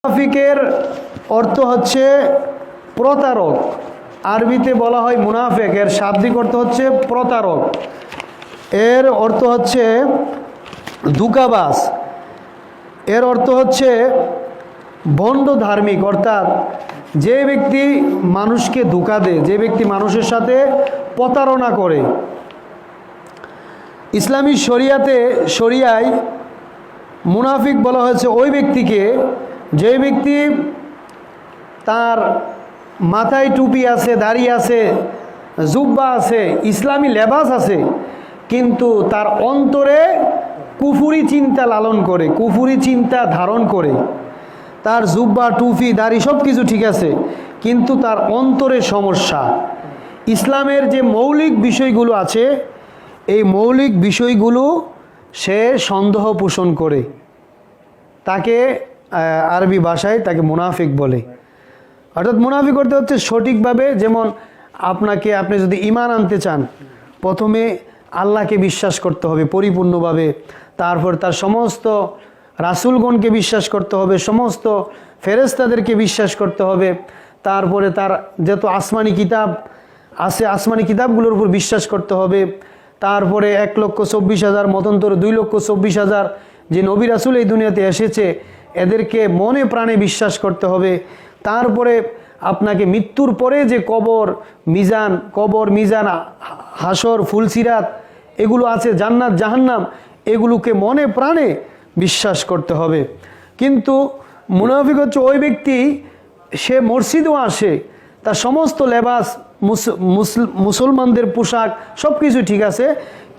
মুনাফিকের অর্থ হচ্ছে প্রতারক। আরবিতে বলা হয় মুনাফিক, এর শাব্দিক অর্থ হচ্ছে প্রতারক। এর অর্থ হচ্ছে ধোঁকাবাজ। এর অর্থ হচ্ছে ভণ্ড ধার্মিক, অর্থাৎ যে ব্যক্তি মানুষকে ধোঁকা দেয়, যে ব্যক্তি মানুষের সাথে প্রতারণা করে। ইসলামী শরিয়ায় মুনাফিক বলা হয়েছে ওই ব্যক্তিকে, যে ব্যক্তি তার মাথায় টুপি আছে, দাড়ি আছে, জুব্বা আছে, ইসলামী লেবাস আছে, কিন্তু তার অন্তরে কুফুরি চিন্তা লালন করে, কুফুরি চিন্তা ধারণ করে। তার জুব্বা, টুপি, দাড়ি সব কিছু ঠিক আছে, কিন্তু তার অন্তরে সমস্যা। ইসলামের যে মৌলিক বিষয়গুলো আছে, এই মৌলিক বিষয়গুলো সে সন্দেহ পোষণ করে, তাকে আরবি ভাষায় তাকে মুনাফিক বলে। অর্থাৎ মুনাফিক করতে হচ্ছে সঠিকভাবে, যেমন আপনি যদি ঈমান আনতে চান, প্রথমে আল্লাহকে বিশ্বাস করতে হবে পরিপূর্ণভাবে, তারপর তার সমস্ত রাসূলগণকে বিশ্বাস করতে হবে, সমস্ত ফেরেশতাদেরকে বিশ্বাস করতে হবে, তারপরে তার যত আসমানি কিতাব আছে আসমানি কিতাবগুলোর উপর বিশ্বাস করতে হবে, তারপরে 1,24,000 মতান্তরে 2,24,000 যে নবী রাসূল এই দুনিয়াতে এসেছে, এদেরকে মনে প্রাণে বিশ্বাস করতে হবে। তারপরে আপনাকে মৃত্যুর পরে যে কবর মিজান, হাসর, ফুলসিরাত এগুলো আছে, জান্নাত জাহান্নাম, এগুলোকে মনে প্রাণে বিশ্বাস করতে হবে। কিন্তু মুনাফিক হচ্ছে ওই ব্যক্তি, সে মসজিদেও আসে, তার সমস্ত লেবাস, মুসলমানদের পোশাক সব কিছু ঠিক আছে,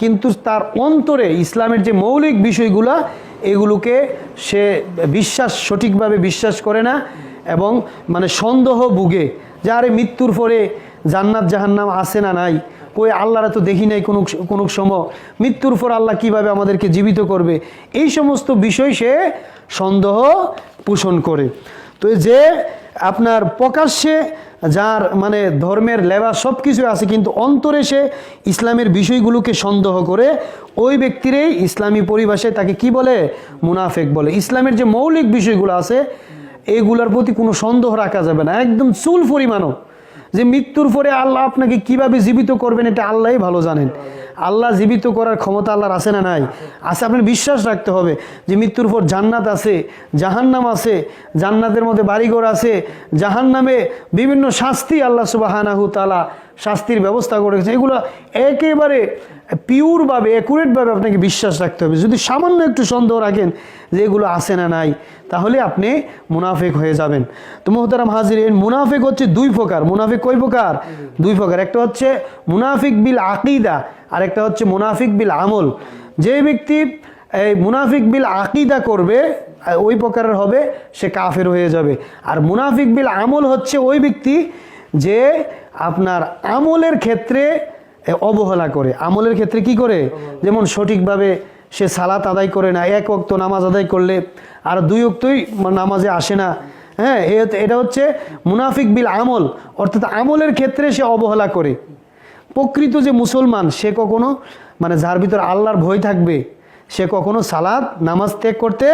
কিন্তু তার অন্তরে ইসলামের যে মৌলিক বিষয়গুলা, এগুলোকে সে সঠিকভাবে বিশ্বাস করে না, এবং সন্দেহ ভুগে যে আরে মৃত্যুর পরে জান্নাত জাহান্নাম আছে না নাই, কই আল্লাহরা তো দেখি নাই কোনো সময়, মৃত্যুর পর আল্লাহ কিভাবে আমাদেরকে জীবিত করবে, এই সমস্ত বিষয় সে সন্দেহ পোষণ করে। তো যে আপনার প্রকাশ্যে যার ধর্মের লেবাস সব কিছু আছে, কিন্তু অন্তরে সে ইসলামের বিষয়গুলোকে সন্দেহ করে, ওই ব্যক্তিরই ইসলামী পরিভাষায় তাকে কি বলে? মুনাফিক বলে। ইসলামের যে মৌলিক বিষয়গুলো আছে, এইগুলোর প্রতি কোনো সন্দেহ রাখা যাবে না, একদম চুল পরিমাণও, যে মৃত্যুর পরে আল্লাহ আপনাকে কিভাবে জীবিত করবেন এটা আল্লাহই ভালো জানেন। আল্লাহ জীবিত করার ক্ষমতা আল্লাহর আছে না নাই? আছে। আপনার বিশ্বাস রাখতে হবে যে মৃত্যুর পর জান্নাত আছে, জাহান্নাম আছে, জান্নাতের মধ্যে বাড়িঘর আছে, জাহান্নামে বিভিন্ন শাস্তি আল্লাহ সুবহানাহু তাআলা শাস্তির ব্যবস্থা করেছে। এগুলো একেবারে পিওরভাবে, অ্যাকুরেটভাবে আপনাকে বিশ্বাস রাখতে হবে। যদি সামান্য একটু সন্দেহ রাখেন যে এগুলো আছে না নাই, তাহলে আপনি মুনাফিক হয়ে যাবেন। তো মুহতারাম হাজিরিন, মুনাফিক হচ্ছে দুই প্রকার। মুনাফিক কয় প্রকার? দুই প্রকার। একটা হচ্ছে মুনাফিক বিল আকিদা, আর একটা হচ্ছে মুনাফিক বিল আমল। যে ব্যক্তি এই মুনাফিক বিল আকিদা করবে, ওই প্রকারের হবে, সে কাফের হয়ে যাবে। আর মুনাফিক বিল আমল হচ্ছে ওই ব্যক্তি যে আপনার আমলের ক্ষেত্রে অবহেলা করে। আমলের ক্ষেত্রে কি করে? যেমন সঠিকভাবে সে সালাত আদায় করে না, এক ওয়াক্ত নামাজ আদায় করলে আর দুই ওয়াক্তই নামাজে আসে না। হ্যাঁ, এটা হচ্ছে মুনাফিক বিল আমল, অর্থাৎ আমলের ক্ষেত্রে সে অবহেলা করে। প্রকৃত যে মুসলমান, সে কখনো যার ভিতর আল্লাহর ভয় থাকবে, সে কখনো সালাত নামাজ ত্যাগ করতে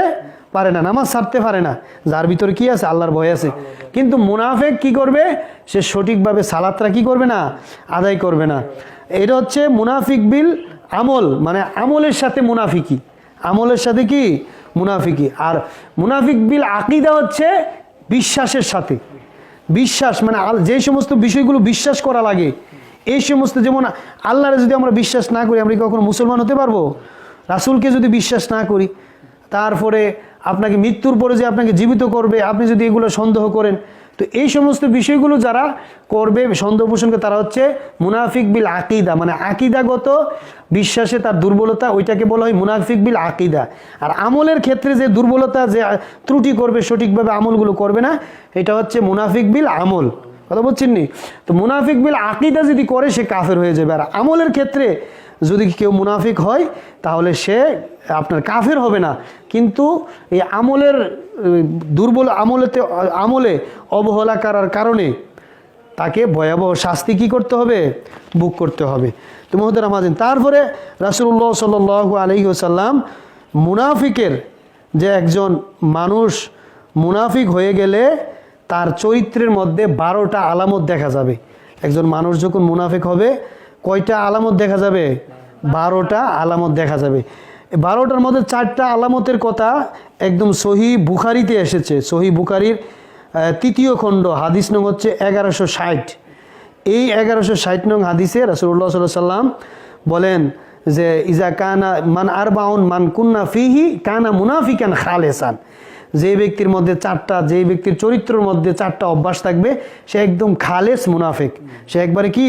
পারে না, নামাজ ছাড়তে পারে না, যার ভিতরে কি আছে? আল্লাহর ভয় আছে। কিন্তু মুনাফিক কি করবে? সে সঠিকভাবে সালাতটা কি করবে না? আদায় করবে না। এটা হচ্ছে মুনাফিক বিল আমল, আমলের সাথে মুনাফিকি, আমলের সাথে কি? মুনাফিকি। আর মুনাফিক বিল আকিদা হচ্ছে বিশ্বাসের সাথে। বিশ্বাস যে সমস্ত বিষয়গুলো বিশ্বাস করা লাগে, এই সমস্ত, যেমন আল্লাহরে যদি আমরা বিশ্বাস না করি, আমরা কি কখনো মুসলমান হতে পারবো? রাসূলকে যদি বিশ্বাস না করি, তারপরে আপনাকে মৃত্যুর পরে যে আপনাকে জীবিত করবে, আপনি যদি এগুলো সন্দেহ করেন, তো এই সমস্ত বিষয়গুলো যারা করবে সন্দেহ পোষণকে, তারা হচ্ছে মুনাফিক বিল আকিদা, আকিদাগত বিশ্বাসে তার দুর্বলতা, ওইটাকে বলা হয় মুনাফিক বিল আকিদা। আর আমলের ক্ষেত্রে যে দুর্বলতা, যে ত্রুটি করবে, সঠিকভাবে আমলগুলো করবে না, এটা হচ্ছে মুনাফিক বিল আমল। কথা বলছেন নি? তো মুনাফিক বিল আকিদা যদি করে, সে কাফের হয়ে যাবে। আর আমলের ক্ষেত্রে যদি কেউ মুনাফিক হয়, তাহলে সে আপনার কাফের হবে না, কিন্তু এই আমলের আমলে অবহেলা করার কারণে তাকে ভয়াবহ শাস্তি কি করতে হবে? ভোগ করতে হবে। তো মুহতারাম হাজিরিন, তারপরে রাসূলুল্লাহ সাল্লাল্লাহু আলাইহি ওয়াসাল্লাম মুনাফিকের যে একজন মানুষ মুনাফিক হয়ে গেলে তার চরিত্রের মধ্যে 12টা আলামত দেখা যাবে। একজন মানুষ যখন মুনাফিক হবে কয়টা আলামত দেখা যাবে? 12টা আলামত দেখা যাবে। 12টার মধ্যে 4টা আলামতের কথা একদম সহি বুখারিতে এসেছে। সহি বুখারির 3য় খণ্ড, হাদিস নং হচ্ছে 1160। এই 1160 নং হাদিসে রাসূলুল্লাহ সাল্লাল্লাহু আলাইহি ওয়াসাল্লাম বলেন যে ইজা কানা মান আরবাউন মান কুন্না ফিহি কানা মুনাফিকান খালেসান। যে ব্যক্তির মধ্যে 4টা, যে ব্যক্তির চরিত্রের মধ্যে 4টা অভ্যাস থাকবে সে একদম খালেস মুনাফিক। সে একবারে কি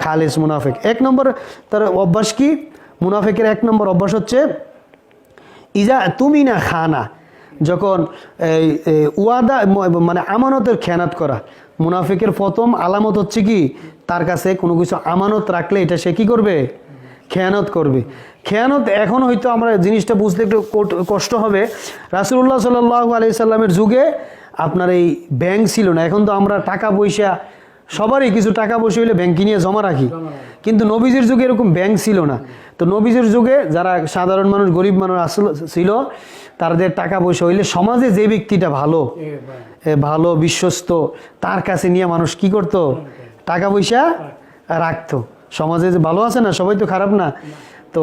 খালেস মুনাফিক। 1 নম্বর তার অভ্যাস কি? মুনাফিকের 1 নম্বর অভ্যাস হচ্ছে ইজা তুমি না খানা, যখন ওয়াদা মানে আমানতের খেয়ানত করা। মুনাফিকের প্রথম আলামত হচ্ছে কি, তার কাছে কোনো কিছু আমানত রাখলে এটা সে কি করবে? খেয়ানত করবে। খেয়ানত এখন হয়তো আমরা জিনিসটা বুঝতে একটু কষ্ট হবে। রাসূলুল্লাহ সাল্লাল্লাহু আলাইহি সাল্লামের যুগে আপনার এই ব্যাংক ছিল না। এখন তো আমরা টাকা পয়সা সবারই কিছু টাকা পয়সা হইলে ব্যাংকে নিয়ে জমা রাখি, কিন্তু নবীজির যুগে এরকম ব্যাংক ছিল না। তো নবীজির যুগে যারা সাধারণ মানুষ, গরিব মানুষ ছিল, তাদের টাকা পয়সা হইলে সমাজে যে ব্যক্তিটা ভালো বিশ্বস্ত, তার কাছে নিয়ে মানুষ কি করত? টাকা পয়সা রাখতো। সমাজে যে ভালো আছে না, সবাই তো খারাপ না, তো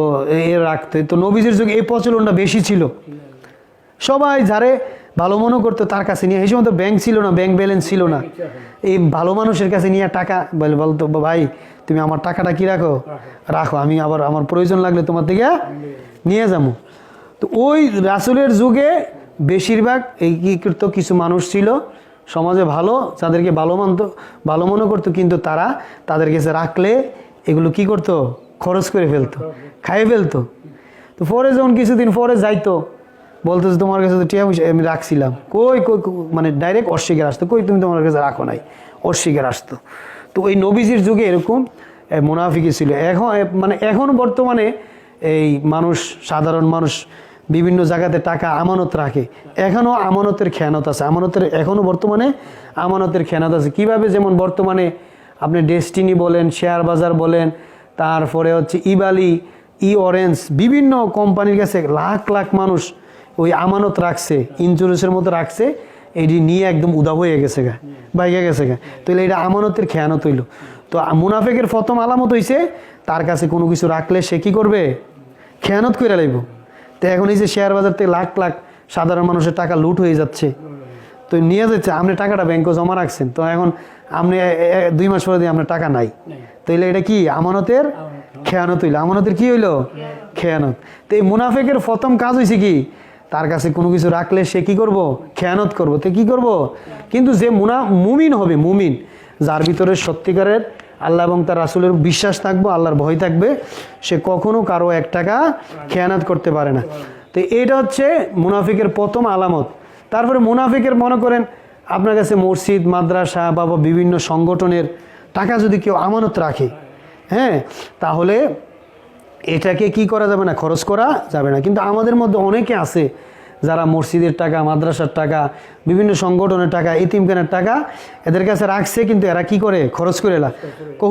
রাখতো। তো নবীজির যুগে এই প্রচলনটা বেশি ছিল। সবাই যারে ভালো মনে করতো তার কাছে নিয়ে, এই সময় তো ব্যাংক ছিল না, ব্যাংক ব্যালেন্স ছিল না, এই ভালো মানুষের কাছে নিয়ে টাকা বলতো, ভাই তুমি আমার টাকাটা কি রাখো, আমি আবার আমার প্রয়োজন লাগলে তোমার থেকে নিয়ে যাবো। তো ওই রাসূলের যুগে বেশিরভাগ এই কি করতো, কিছু মানুষ ছিল সমাজে ভালো, যাদেরকে ভালো মনে করতো, কিন্তু তারা তাদের কাছে রাখলে এগুলো কি করতো? খরচ করে ফেলতো, খাইয়ে ফেলতো। তো পরে যখন কিছুদিন পরে যাইতো, বলতো যে তোমার কাছে তো টিয়া পয়সা আমি রাখছিলাম, কই মানে ডাইরেক্ট অস্বীকার আসতো, কই তুমি তোমার কাছে রাখো নাই, অস্বীকার আসতো। তো ওই নবীজির যুগে এরকম মুনাফিকি ছিল। এখন বর্তমানে এই মানুষ, সাধারণ মানুষ বিভিন্ন জায়গাতে টাকা আমানত রাখে, এখনও আমানতের খেয়ানত আছে। এখনও বর্তমানে আমানতের খেয়ানত আছে। কিভাবে? যেমন বর্তমানে আপনি ডেস্টিনি বলেন, শেয়ার বাজার বলেন, তারপরে হচ্ছে ইবালি, অরেঞ্জ, বিভিন্ন কোম্পানির কাছে লাখ লাখ মানুষ ওই আমানত রাখছে, ইন্স্যুরেন্সের মতো রাখছে, এটি নিয়ে একদম উদা হয়ে গেছে বাইকে গেছে তাহলে এটা আমানতের খেয়ানত হইল। তো মুনাফিকের প্রথম আলামত হইছে তার কাছে কোনো কিছু রাখলে সে কি করবে? খেয়ানত করে লাইব। তো এখন এই যে শেয়ার বাজার থেকে লাখ লাখ সাধারণ মানুষের টাকা লুট হয়ে যাচ্ছে, তো নিয়ে যাচ্ছে, আপনি টাকাটা ব্যাংকে জমা রাখছেন, তো এখন আপনি 2 মাস পরে দিয়ে আপনার টাকা নাই, তাইলে এটা কি? আমানতের খেয়ানত হইল। আমানতের কি হইল? খেয়ানত। তো এই মুনাফিকের প্রথম কাজ হয়েছে কি, তার কাছে কোনো কিছু রাখলে সে কি করব? খেয়ানত করব। তো কি করব? কিন্তু যে মুমিন হবে, মুমিন যার ভিতরে সত্যিকারের আল্লাহ এবং তার রাসূলের বিশ্বাস থাকবে, আল্লাহর ভয় থাকবে, সে কখনো কারো 1 টাকা খেয়ানত করতে পারে না। তো এটা হচ্ছে মুনাফিকের প্রথম আলামত। তারপরে মুনাফিকের মনে করেন আপনার কাছে মসজিদ, মাদ্রাসা বা বিভিন্ন সংগঠনের টাকা যদি কেউ আমানত রাখে, হ্যাঁ, তাহলে এটাকে কি করা যাবে না? খরচ করা যাবে না। কিন্তু আমাদের মধ্যে অনেকে আছে যারা মসজিদের টাকা, মাদ্রাসার টাকা, বিভিন্ন সংগঠনের টাকা, এতিমখানার টাকা এদের কাছে রাখছে, কিন্তু এরা কি করে? খরচ করে এলা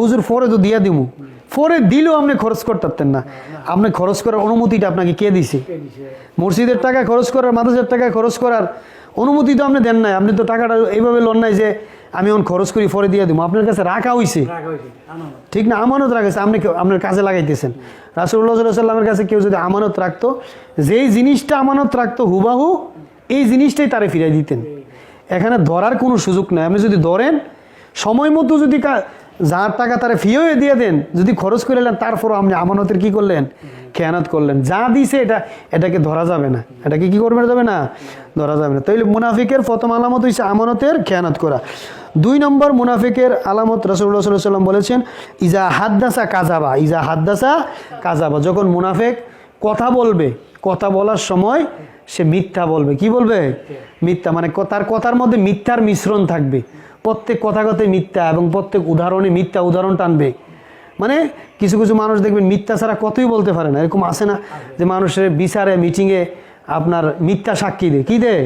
হুজুর পরে তো দিয়া দিমু, পরে দিলেও আপনি খরচ করতে পারতেন না। আপনি খরচ করার অনুমতিটা আপনাকে কে দিছে? মসজিদের টাকা খরচ করার, মাদ্রাসার টাকা খরচ করার অনুমতি তো আপনি দেন নাই। আপনি তো টাকাটা এইভাবে লোন নাই যে আমি এখন খরচ করি পরে দিয়ে দিব। আপনার কাছে রাখা হয়েছে, ঠিক না? আমানত রাখেছে, আপনি আপনার কাজে লাগাইতেছেন। রাসূলুল্লাহ সাল্লাল্লাহু আলাইহি ওয়াসাল্লামের কাছে কেউ যদি আমানত রাখতো, যেই জিনিসটা আমানত রাখতো হুবাহু এই জিনিসটাই তারে ফিরাই দিতেন। এখানে ধরার কোনো সুযোগ নাই। আপনি যদি ধরেন, সময় মতো যদি যার টাকা তারা ফিও দিয়ে দেন, যদি খরচ করে নেন, তারপরও আপনি আমানতের কি করলেন? খেয়ানত করলেন। যা দিছে এটাকে ধরা যাবে না, এটাকে কি করবে যাবে না? ধরা যাবে না। তাইলে মুনাফিকের প্রথম আলামত হচ্ছে আমানতের খেয়ানত করা। 2 নম্বর মুনাফিকের আলামত রাসূলুল্লাহ সাল্লাল্লাহু আলাইহি ওয়াসাল্লাম বলেছেন ইজা হাদ্দাসা কাযাবা। ইজা হাদ্দাসা কাযাবা, যখন মুনাফিক কথা বলবে, কথা বলার সময় সে মিথ্যা বলবে। কি বলবে? মিথ্যা। মানে তার কথার মধ্যে মিথ্যার মিশ্রণ থাকবে। প্রত্যেক কথাতে মিথ্যা এবং প্রত্যেক উদাহরণে মিথ্যা উদাহরণ টানবে। মানে কিছু কিছু মানুষ দেখবেন মিথ্যা ছাড়া কতই বলতে পারে না। এরকম আছে না যে মানুষের বিচারে, মিটিংয়ে আপনার মিথ্যা সাক্ষী দেয়। কি দেয়?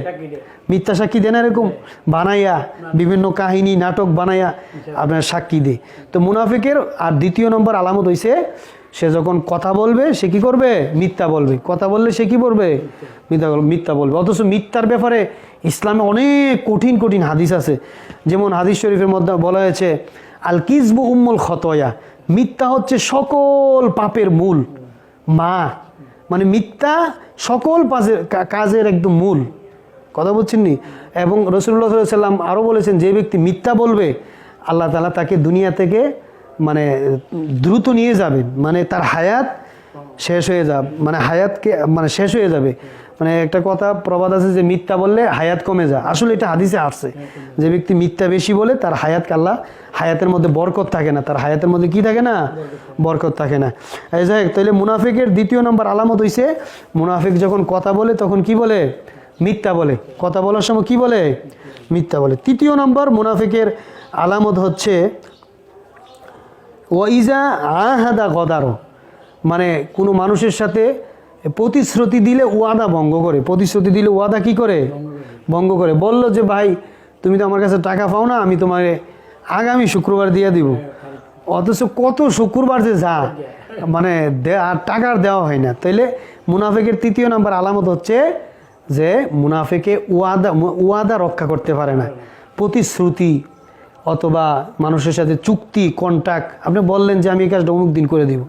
মিথ্যা সাক্ষী দেয় না, এরকম বানাইয়া বিভিন্ন কাহিনী, নাটক বানাইয়া আপনার সাক্ষী দেয়। তো মুনাফিকের আর 2য় নম্বর আলামত হইছে সে যখন কথা বলবে সে কি করবে? মিথ্যা বলবে। কথা বললে সে কি বলবে? মিথ্যা বলবে। অথচ মিথ্যার ব্যাপারে ইসলামে অনেক কঠিন কঠিন হাদিস আছে। যেমন হাদিস শরীফের মধ্যে বলা হয়েছে আল কিজবু উম্মুল খতয়া, মিথ্যা হচ্ছে সকল পাপের মূল মা, মানে মিথ্যা সকল কাজের একদম মূল। কথা বলছেন নি? এবং রাসূলুল্লাহ সাল্লাল্লাহু আলাইহি ওয়াসাল্লাম আরও বলেছেন যে ব্যক্তি মিথ্যা বলবে আল্লাহ তাআলা তাকে দুনিয়া থেকে মানে দ্রুত নিয়ে যাবেন, মানে তার হায়াত শেষ হয়ে যাবে, মানে হায়াতকে মানে শেষ হয়ে যাবে। মানে একটা কথা প্রবাদ আছে যে মিথ্যা বললে হায়াত কমে যায়, আসলে এটা হাদিসে আসছে। যে ব্যক্তি মিথ্যা বেশি বলে তার হায়াতকে আল্লাহ হায়াতের মধ্যে বরকত থাকে না, তার হায়াতের মধ্যে কি থাকে না? বরকত থাকে না। এই যাই হোক, তাহলে মুনাফিকের দ্বিতীয় নম্বর আলামত হইছে মুনাফিক যখন কথা বলে তখন কি বলে? মিথ্যা বলে। কথা বলার সময় কি বলে? মিথ্যা বলে। তৃতীয় নম্বর মুনাফিকের আলামত হচ্ছে ওয়াইজা আহাদা গদারো, মানে কোনো মানুষের সাথে প্রতিশ্রুতি দিলে ওয়াদা ভঙ্গ করে। প্রতিশ্রুতি দিলে ওয়াদা কি করে? ভঙ্গ করে। বলল যে ভাই তুমি তো আমার কাছে টাকা পাও না, আমি তোমার আগামী শুক্রবার দিয়ে দিব, অথচ কত শুক্রবার যে যা মানে আর টাকার দেওয়া হয় না। তাইলে মুনাফিকের তৃতীয় নাম্বার আলামত হচ্ছে যে মুনাফিকে ওয়াদা রক্ষা করতে পারে না। প্রতিশ্রুতি অথবা মানুষের সাথে চুক্তি, কন্ট্রাক্ট, আপনি বললেন যে আমি এই কাজটা অমুক দিন করে দিব,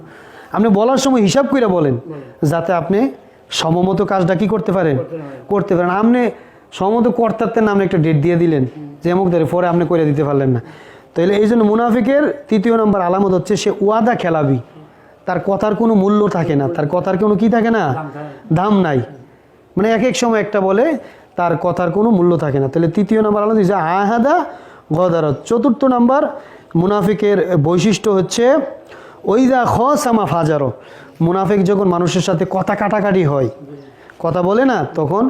আপনি বলার সময় হিসাব করে বলেন যাতে আপনি সমমত কাজটা কি করতে পারেন? করতে পারেন। আপনি সমমত কর্তার নামে একটা ডেট দিয়ে দিলেন যে অমুক ধরে, পরে আপনি করে দিতে পারলেন না। তাহলে এই জন্য মুনাফিকের তৃতীয় নম্বর আলামত হচ্ছে সে ওয়াদা খেলাবি, তার কথার কোনো মূল্য থাকে না, তার কথার কোনো কি থাকে না? দাম নাই। মানে এক এক সময় একটা বলে, তার কথার কোনো মূল্য থাকে না। তাহলে তৃতীয় নম্বর আলামত যে আহাদা গদারত। চতুর্থ নম্বর মুনাফিকের বৈশিষ্ট্য হচ্ছে ওইদা খসামা ফাজারো, মুনাফিক যখন মানুষের সাথে কথা কাটাকাটি হয়, কথা বলে না, তখন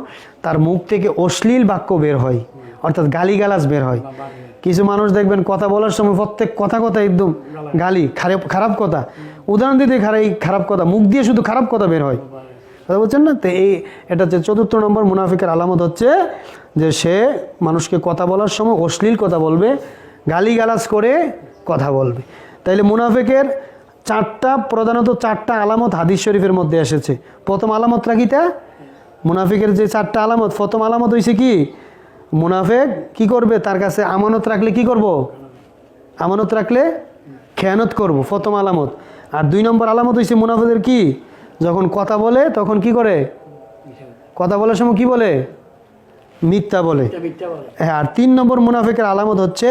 তার মুখ থেকে অশ্লীল বাক্য বের হয়, অর্থাৎ গালিগালাজ বের হয়। কিছু মানুষ দেখবেন কথা বলার সময় প্রত্যেক কথা একদম গালি, খারাপ কথা, উদাহরণ দিতে খারাপ কথা, মুখ দিয়ে শুধু খারাপ কথা বের হয়। কথা বলছেন না? তো এটা হচ্ছে চতুর্থ নম্বর মুনাফিকের আলামত হচ্ছে যে সে মানুষকে কথা বলার সময় অশ্লীল কথা বলবে, গালিগালাজ করে কথা বলবে। তাইলে মুনাফিকের প্রধানত চারটা আলামত হাদিস শরীফের মধ্যে এসেছে। প্রথম আলামতটা কিটা? মুনাফিকের যে চারটা আলামত, প্রথম আলামত হয়েছে কি? মুনাফিক কি করবে? তার কাছে আমানত রাখলে কি করব? আমানত রাখলে খেয়ানত করব, প্রথম আলামত। আর দুই নম্বর আলামত হয়েছে মুনাফিকের কি? যখন কথা বলে তখন কি করে? কথা বলার সময় কি বলে? মিথ্যা বলে। হ্যাঁ। আর তিন নম্বর মুনাফিকের আলামত হচ্ছে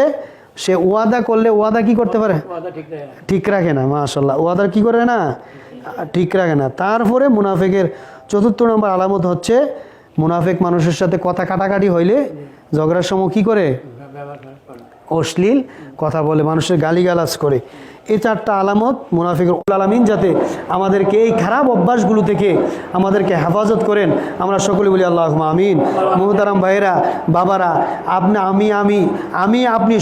সে ওয়াদা করলে ওয়াদা কি করতে পারে? ঠিক রাখে না। মাশাআল্লাহ, ওয়াদা কি করে না? ঠিক রাখে না। তারপরে মুনাফিকের চতুর্থ নম্বর আলামত হচ্ছে মুনাফিক মানুষের সাথে কথা কাটাকাটি হইলে ঝগড়ার সময় কি করে? অশ্লীল কথা বলে, মানুষের গালিগালাজ করে। এই চারটা আলামত মুনাফিকের। আলামিন যাতে আমাদেরকে এই খারাপ অভ্যাসগুলো থেকে আমাদেরকে হেফাজত করেন, আমরা সকলে বলি আল্লাহুম্মা আমিন। মুহতারাম ভাইয়েরা, বাবারা, আপনি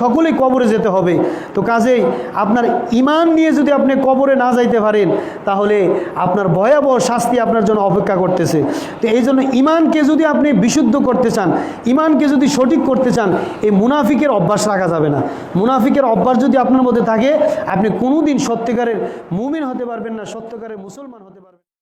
সকলেই কবরে যেতে হবে। তো কাজেই আপনার ঈমান নিয়ে যদি আপনি কবরে না যাইতে পারেন তাহলে আপনার ভয়াবহ শাস্তি আপনার জন্য অপেক্ষা করতেছে। তো এই জন্য ঈমানকে যদি আপনি বিশুদ্ধ করতে চান, ঈমানকে যদি সঠিক করতে চান, এই মুনাফিকের অভ্যাস রাখা যাবে না। মুনাফিকের অভ্যাস যদি আপনার মধ্যে থাকে, আপনি কোনোদিন সত্যিকারের মুমিন হতে পারবেন না, সত্যিকারের মুসলমান হতে পারবেন না।